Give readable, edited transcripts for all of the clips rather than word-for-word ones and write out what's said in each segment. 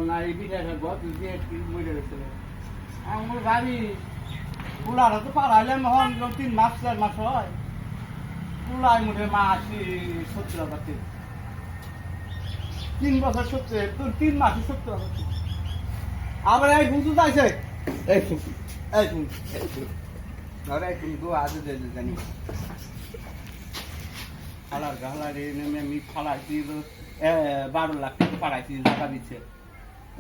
না এই বিটাটা গত দিয়ে মরে গেছিল আমার গাড়ি পুলাটা তো পাড়াইলাম এখন 3 মাস 4 মাস হয় পুলাই মুঠে মাস 70,000 3 বছর 70 3 মাসে 70,000 আবার এই বুঝু যাইছে এই আরে তুমি তো আজ জানি হালার গালারে নেমে আমি ফালাইছি 12 লাখ টাকা পাড়াইছি টাকা দিচ্ছে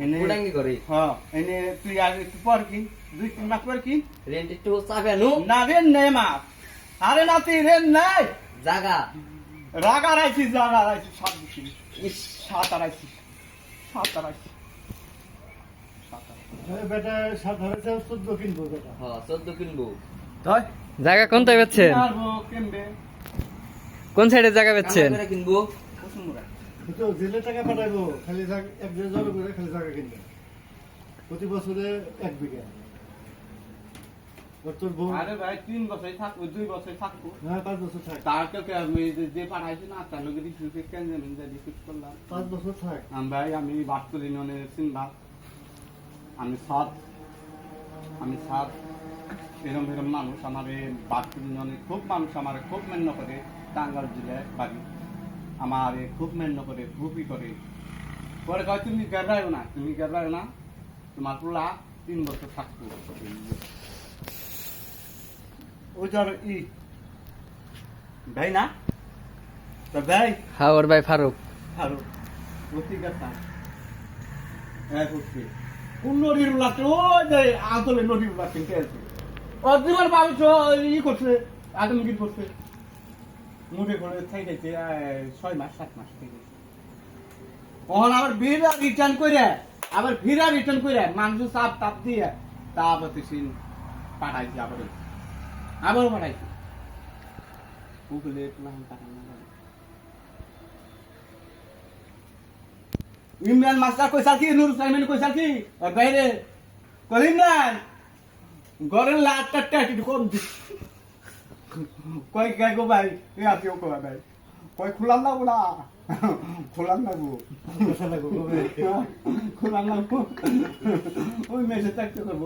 এনে উড়াঙ্গি করে হ্যাঁ এনে তুই আর একটু পর কি 2-3 মাস পর কি রেন্ট একটু চাপে আনো না রেন নেই মা আরে না তুই রেন নাই জাগা রাগা রাইছি জাগা রাইছি 7 দিছি 7 রাইছি 7 রাইছি বেটা 7 হাজার 14 কিনবো বেটা হ্যাঁ 14 কিনবো তাই জায়গা কোনটায় বেচছেন কিনবে কোন সাইডে জায়গা বেচছেন করে কিনবো কুসুমুরা তো জেলে টাকা পাঠাইবো খালি এক দেড় জল করে খালি জায়গা কিনবে প্রতি বছরে 1 বিঘা তোর বউ আরে ভাই 3 বছর থাকবো 2 বছর থাকবো হ্যাঁ 5 বছর থাক তার কে আমি যে পাঠাইছি না তার লগে দিছি কেন জানেন যে ডিসকাস করলাম 5 বছর থাক ভাই আমি বাস করি ননে সিনবা আমি সাত এরম মানুষ আমার এই বাস করি ননে খুব মানুষ আমার খুব মেন্য করে টাঙ্গাইল জেলায় বাড়ি আমার খুব মেন্য করে খুবই করে পরে কয় তুমি গেরাইও না তোমার পুলা 3 বছর থাকবো ওই ধর ভাই না তো ভাই হ্যাঁ ওর ভাই ফারুক ভালো ঠিক আছে হ্যাঁ করছি কোন নদীর উল্লাসে ওই যে আদলে নদীর উল্লাস কিনতে আছে অর্ধমান বাবু করছে আদমগির করছে মুখে করে থাইছে 6 মাস 7 মাস থেকে ওখানে আবার ভিড়া রিটার্ন করে মানুষ চাপ তাপ দিয়ে তারপর সিন পাঠাইছি আবার পাঠাইছি উগলে প্লান টাকা না ইমরান মাস্টার কইসাল কি নুর সাইমেন কইসাল কি আর বাইরে করিম না গরের লাট টাটটা একটু কম দি কই কে গো ভাই এ আপিও কো ভাই কই খুলাম না বলা খুলাম না গো কথা লাগো কবে খুলাম না গো ওই মেসে থাকতে করবো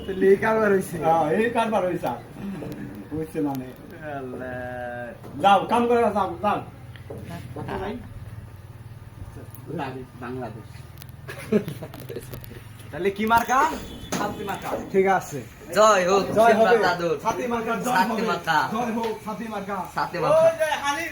তো লে কারবার হইছে হ্যাঁ এই কারবার হইছে হইছে মানে আল্লাহ যাও কাম করে যাও বাংলাদেশ তাহলে কি মার্কা ছাত্রী মার্কা ঠিক আছে জয় হোক জয় হবে দাদুর ছাতি মার্কা ছাতি মার্কা জয় হোক ছাতি মার্কা ছাতি মার্কা ওই যে হালি